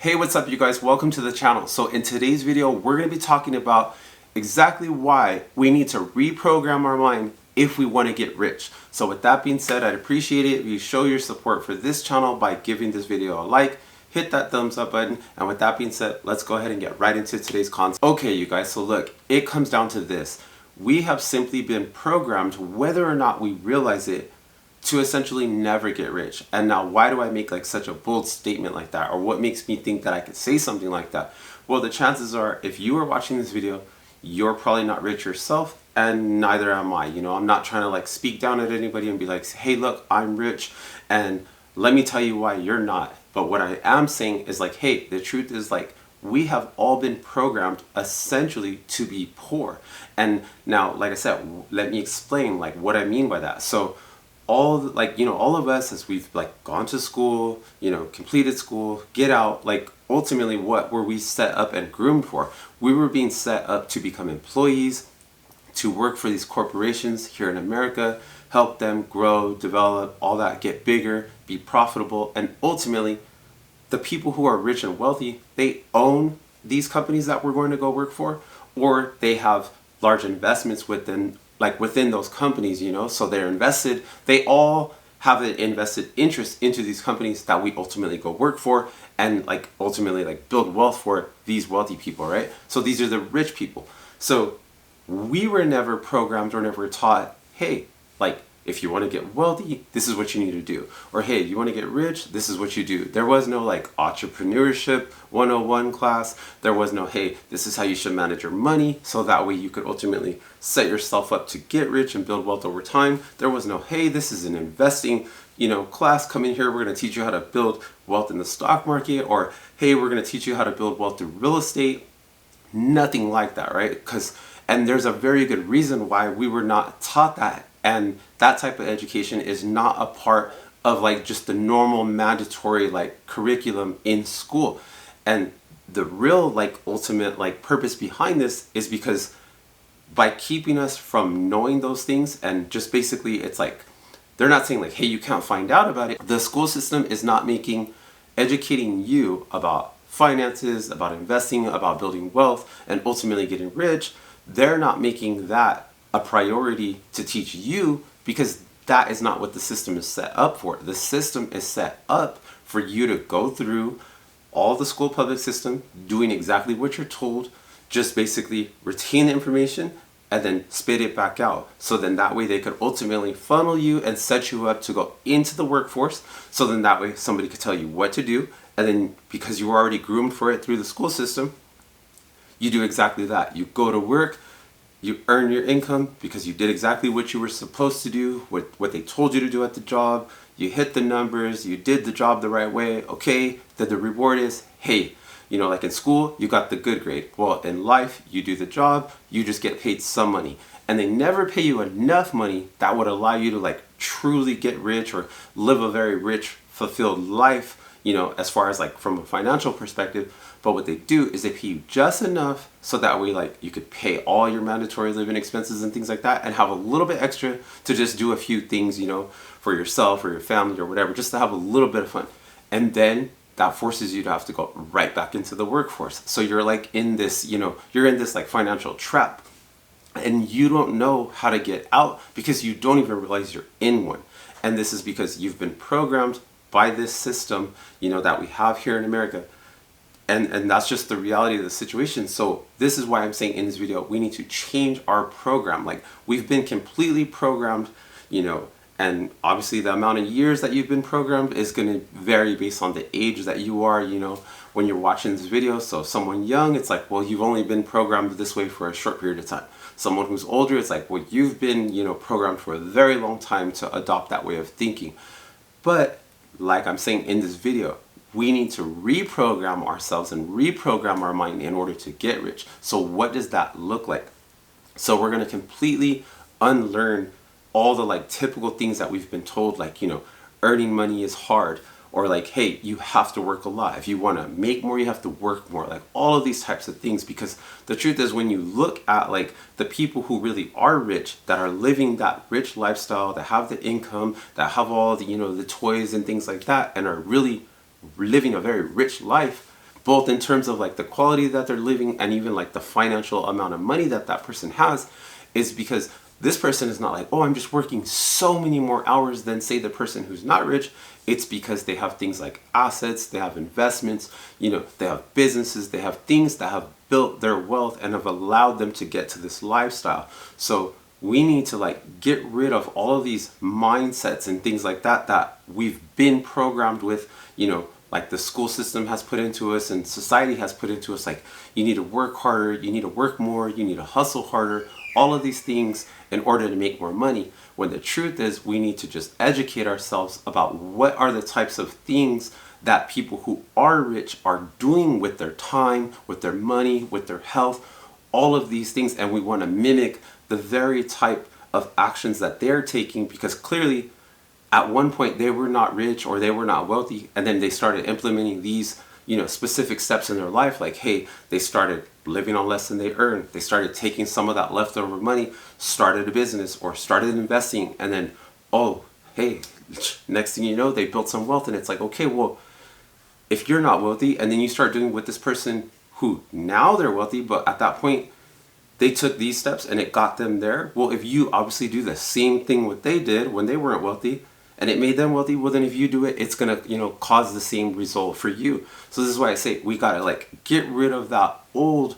Hey, what's up you guys? Welcome to the channel. So in today's video, we're going to be talking about exactly why we need to reprogram our mind if we want to get rich. So with that being said, I'd appreciate it if you show your support for this channel by giving this video a like, hit that thumbs up button, and with that being said, let's go ahead and get right into today's content. Okay, you guys, so look, it comes down to this. We have simply been programmed, whether or not we realize it, to essentially never get rich. And now why do I make like such a bold statement like that? Or what makes me think that I could say something like that? Well, the chances are if you are watching this video, you're probably not rich yourself, and neither am I. You know, I'm not trying to like speak down at anybody and be like, hey, look, I'm rich and let me tell you why you're not. But what I am saying is like, hey, the truth is like, we have all been programmed essentially to be poor. And now, like I said, let me explain like what I mean by that. So all of us, as we've like gone to school, completed school, get out, like ultimately what were we set up and groomed for? We were being set up to become employees, to work for these corporations here in America, help them grow, develop, all that, get bigger, be profitable, and ultimately the people who are rich and wealthy, they own these companies that we're going to go work for, or they have large investments within those companies, so they're invested, they all have an invested interest into these companies that we ultimately go work for and like ultimately like build wealth for these wealthy people, right? So these are the rich people. So we were never programmed or never taught, hey, like if you want to get wealthy, this is what you need to do. Or hey, you want to get rich, this is what you do. There was no like entrepreneurship 101 class. There was no, hey, this is how you should manage your money so that way you could ultimately set yourself up to get rich and build wealth over time. There was no, hey, this is an investing, class. Come in here, we're going to teach you how to build wealth in the stock market. Or hey, we're going to teach you how to build wealth through real estate. Nothing like that, right? And there's a very good reason why we were not taught that. And that type of education is not a part of like just the normal mandatory like curriculum in school. And the real like ultimate like purpose behind this is because by keeping us from knowing those things, and just basically it's like they're not saying like, hey, you can't find out about it. The school system is not educating you about finances, about investing, about building wealth, and ultimately getting rich. They're not making that a priority to teach you because that is not what the system is set up for. The system is set up for you to go through all the school public system, doing exactly what you're told, just basically retain the information and then spit it back out. So then that way they could ultimately funnel you and set you up to go into the workforce. So then that way somebody could tell you what to do. And then because you were already groomed for it through the school system, you do exactly that. You go to work, you earn your income because you did exactly what you were supposed to do, what they told you to do at the job. You hit the numbers, you did the job the right way. Okay, then the reward is, hey, like in school, you got the good grade. Well, in life, you do the job, you just get paid some money. And they never pay you enough money that would allow you to like truly get rich or live a very rich, fulfilled life, as far as like from a financial perspective. But what they do is they pay you just enough so that way like you could pay all your mandatory living expenses and things like that and have a little bit extra to just do a few things, for yourself or your family or whatever, just to have a little bit of fun. And then that forces you to have to go right back into the workforce. So you're like in this, you're in this like financial trap and you don't know how to get out because you don't even realize you're in one. And this is because you've been programmed by this system, that we have here in America. And that's just the reality of the situation. So this is why I'm saying in this video, we need to change our program. Like we've been completely programmed, and obviously the amount of years that you've been programmed is going to vary based on the age that you are, when you're watching this video. So someone young, it's like, well, you've only been programmed this way for a short period of time. Someone who's older, it's like, well, you've been, programmed for a very long time to adopt that way of thinking. But like I'm saying in this video, we need to reprogram ourselves and reprogram our mind in order to get rich. So what does that look like? So we're going to completely unlearn all the like typical things that we've been told, like, earning money is hard, or like, hey, you have to work a lot. If you want to make more, you have to work more, like all of these types of things. Because the truth is, when you look at like the people who really are rich, that are living that rich lifestyle, that have the income, that have all the, the toys and things like that, and are really living a very rich life, both in terms of like the quality that they're living and even like the financial amount of money that that person has, is because this person is not like, oh, I'm just working so many more hours than say the person who's not rich. It's because they have things like assets, they have investments, they have businesses, they have things that have built their wealth and have allowed them to get to this lifestyle. So we need to like get rid of all of these mindsets and things like that that we've been programmed with, like the school system has put into us and society has put into us, like you need to work harder, you need to work more, you need to hustle harder, all of these things in order to make more money. When the truth is, we need to just educate ourselves about what are the types of things that people who are rich are doing with their time, with their money, with their health, all of these things. And we want to mimic the very type of actions that they're taking, because clearly at one point they were not rich or they were not wealthy, and then they started implementing these specific steps in their life. Like, hey, they started living on less than they earned. They started taking some of that leftover money, started a business or started investing, and then, oh, hey, next thing you know, they built some wealth. And it's like, okay, well, if you're not wealthy and then you start doing with this person who now they're wealthy, but at that point they took these steps and it got them there. Well, if you obviously do the same thing what they did when they weren't wealthy and it made them wealthy, well, then if you do it, it's gonna cause the same result for you. So this is why I say we gotta like get rid of that old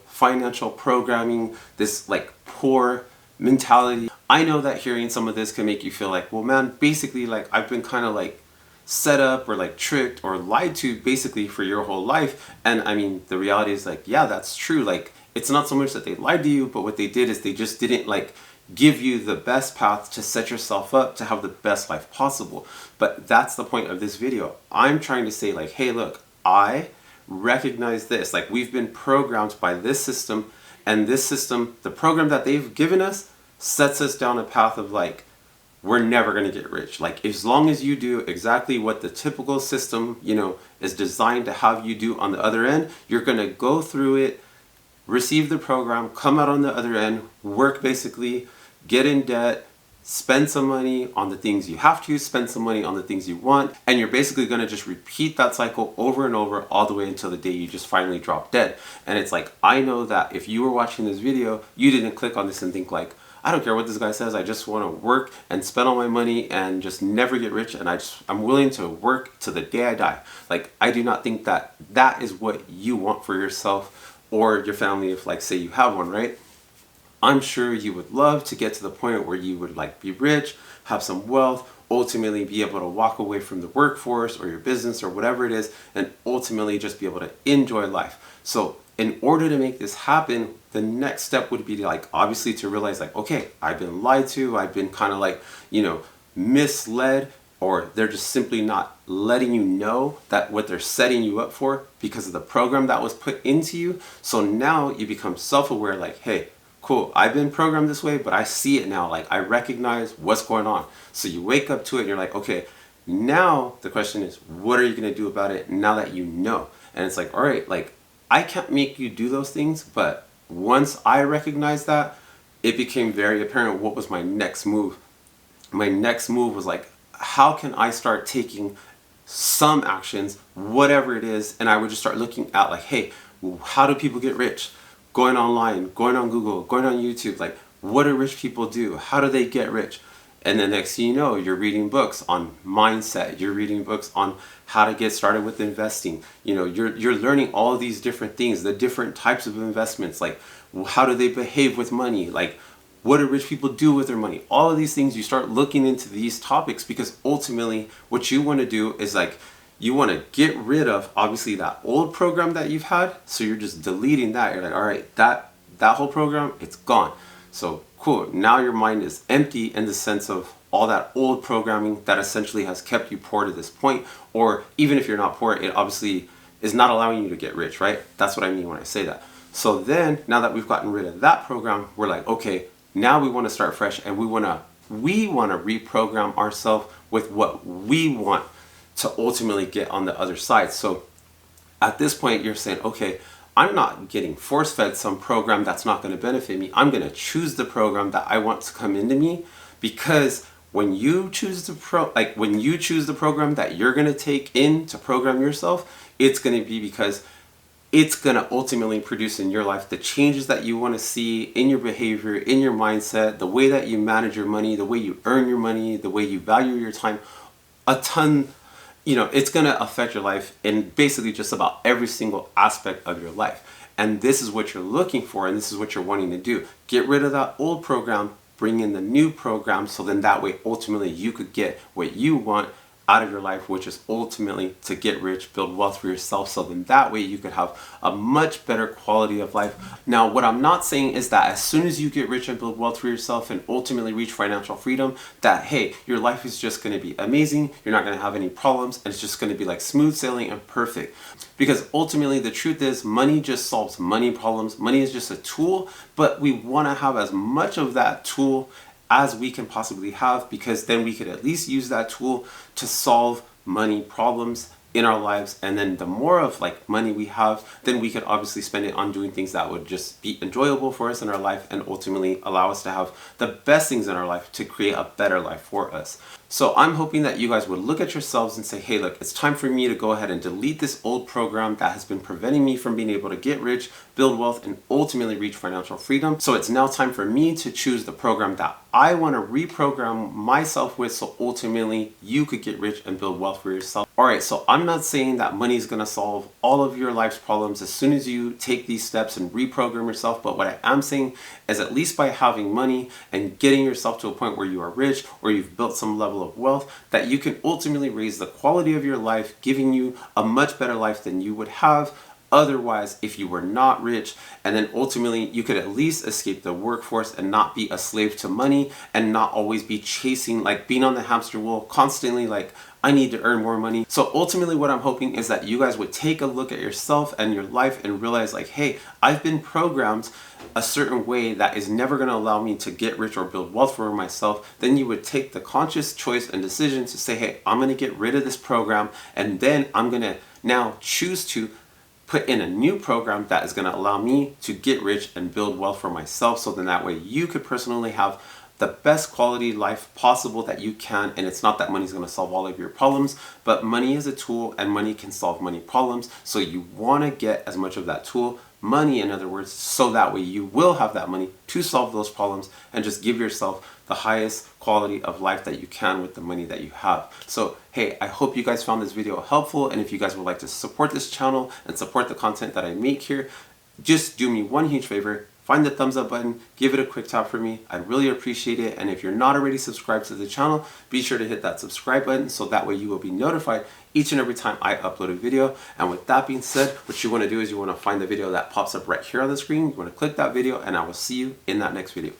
financial programming, this like poor mentality. I know that hearing some of this can make you feel like, well, man, basically like I've been kind of like set up or like tricked or lied to basically for your whole life. And I mean, the reality is like, yeah, that's true. Like, it's not so much that they lied to you, but what they did is they just didn't like give you the best path to set yourself up to have the best life possible. But that's the point of this video. I'm trying to say like, hey, look, I recognize this. Like, we've been programmed by this system, and this system, the program that they've given us, sets us down a path of like, we're never going to get rich. Like, as long as you do exactly what the typical system, is designed to have you do on the other end, you're going to go through it, receive the program, come out on the other end, work basically, get in debt, spend some money on the things you have to, spend some money on the things you want, and you're basically going to just repeat that cycle over and over all the way until the day you just finally drop dead. And it's like, I know that if you were watching this video, you didn't click on this and think like, I don't care what this guy says, I just want to work and spend all my money and just never get rich, and I'm willing to work to the day I die. Like, I do not think that that is what you want for yourself or your family, if like say you have one, right? I'm sure you would love to get to the point where you would like be rich, have some wealth, ultimately be able to walk away from the workforce or your business or whatever it is, and ultimately just be able to enjoy life. So in order to make this happen, the next step would be to like, obviously to realize like, okay, I've been lied to, I've been kind of like, misled, or they're just simply not letting you know that what they're setting you up for because of the program that was put into you. So now you become self-aware, like, hey, cool, I've been programmed this way, but I see it now. Like, I recognize what's going on. So you wake up to it and you're like, okay, now the question is, what are you going to do about it now that you know? And it's like, all right, like, I can't make you do those things, but once I recognized that, it became very apparent what was my next move. My next move was like, how can I start taking some actions, whatever it is, and I would just start looking at like, hey, how do people get rich? Going online, going on Google, going on YouTube, like, what do rich people do? How do they get rich? And the next thing you know, you're reading books on mindset, you're reading books on how to get started with investing. You're learning all these different things, the different types of investments, like how do they behave with money? Like, what do rich people do with their money? All of these things, you start looking into these topics because ultimately what you want to do is like, you want to get rid of obviously that old program that you've had. So you're just deleting that. You're like, all right, that whole program, it's gone. So cool, now your mind is empty in the sense of all that old programming that essentially has kept you poor to this point. Or even if you're not poor, it obviously is not allowing you to get rich, right? That's what I mean when I say that. So then, now that we've gotten rid of that program, we're like, okay, now we want to start fresh, and we want to reprogram ourselves with what we want to ultimately get on the other side. So at this point, you're saying, okay, I'm not getting force-fed some program that's not going to benefit me. I'm going to choose the program that I want to come into me, because when you choose the program that you're going to take in to program yourself, It's going to be because it's going to ultimately produce in your life the changes that you want to see in your behavior, in your mindset, the way that you manage your money, the way you earn your money, the way you value your time. A ton, it's going to affect your life in basically just about every single aspect of your life. And this is what you're looking for, and this is what you're wanting to do. Get rid of that old program, bring in the new program, so then that way ultimately you could get what you want out of your life, which is ultimately to get rich, build wealth for yourself, so then that way you could have a much better quality of life. Now, what I'm not saying is that as soon as you get rich and build wealth for yourself and ultimately reach financial freedom, that hey, your life is just going to be amazing, you're not going to have any problems, and it's just going to be like smooth sailing and perfect. Because ultimately the truth is, money just solves money problems. Money is just a tool, but we want to have as much of that tool as we can possibly have, because then we could at least use that tool to solve money problems in our lives. And then the more of like money we have, then we could obviously spend it on doing things that would just be enjoyable for us in our life and ultimately allow us to have the best things in our life to create a better life for us. So I'm hoping that you guys would look at yourselves and say, hey, look, it's time for me to go ahead and delete this old program that has been preventing me from being able to get rich, build wealth, and ultimately reach financial freedom. So it's now time for me to choose the program that I want to reprogram myself with, so ultimately you could get rich and build wealth for yourself. All right, so I'm not saying that money is going to solve all of your life's problems as soon as you take these steps and reprogram yourself, but what I am saying is at least by having money and getting yourself to a point where you are rich or you've built some level of wealth, that you can ultimately raise the quality of your life, giving you a much better life than you would have otherwise if you were not rich. And then ultimately you could at least escape the workforce and not be a slave to money and not always be chasing, like being on the hamster wheel constantly, like I need to earn more money. So ultimately what I'm hoping is that you guys would take a look at yourself and your life and realize like, hey, I've been programmed a certain way that is never going to allow me to get rich or build wealth for myself. Then you would take the conscious choice and decision to say, hey, I'm going to get rid of this program, and then I'm going to now choose to put in a new program that is going to allow me to get rich and build wealth for myself, so then that way you could personally have the best quality life possible that you can. And it's not that money is going to solve all of your problems, but money is a tool and money can solve money problems. So you want to get as much of that tool, money in other words, so that way you will have that money to solve those problems and just give yourself the highest quality of life that you can with the money that you have. So hey, I hope you guys found this video helpful, and if you guys would like to support this channel and support the content that I make here, just do me one huge favor. Find the thumbs up button, give it a quick tap for me. I'd really appreciate it. And if you're not already subscribed to the channel, be sure to hit that subscribe button, so that way you will be notified each and every time I upload a video. And with that being said, what you want to do is you want to find the video that pops up right here on the screen. You want to click that video, and I will see you in that next video.